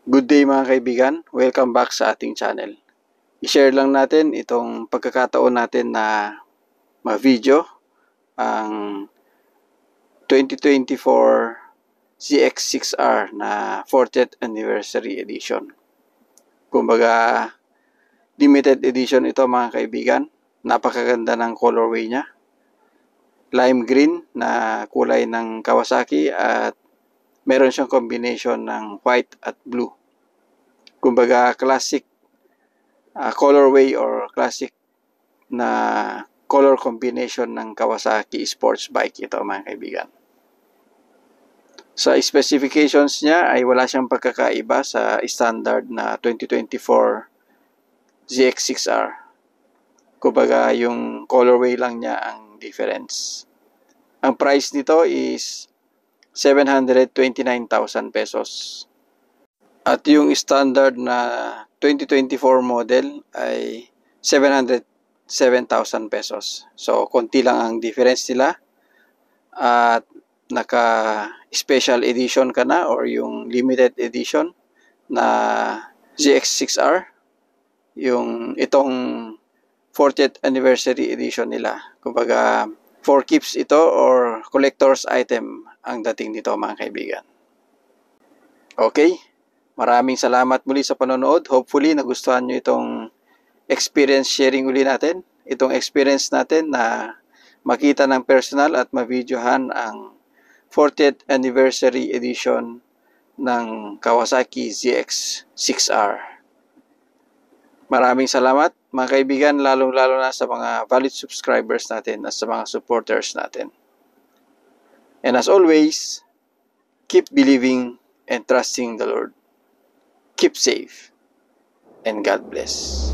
Good day mga kaibigan, welcome back sa ating channel. I-share lang natin itong pagkakataon natin na ma-video ang 2024 ZX6R na 40th Anniversary Edition. Kumbaga, limited edition ito mga kaibigan. Napakaganda ng colorway niya. Lime green na kulay ng Kawasaki at meron siyang combination ng white at blue. Kumbaga classic colorway or classic na color combination ng Kawasaki sports bike ito mga kaibigan. Sa specifications niya ay wala siyang pagkakaiba sa standard na 2024 ZX6R. Kumbaga yung colorway lang niya ang difference. Ang price nito is 729,000 pesos. At yung standard na 2024 model ay 707,000 pesos. So, konti lang ang difference nila. At naka-special edition ka na or yung limited edition na ZX6R. Yung itong 40th anniversary edition nila. Kumbaga, for keeps ito or collector's item ang dating nito mga kaibigan. Okay? Maraming salamat muli sa panonood. Hopefully, nagustuhan nyo itong experience sharing uli natin. Itong experience natin na makita ng personal at ma-videohan ang 40th Anniversary Edition ng Kawasaki ZX6R. Maraming salamat mga kaibigan, lalong-lalo na sa mga valid subscribers natin at sa mga supporters natin. And as always, keep believing and trusting the Lord. Keep safe, and God bless.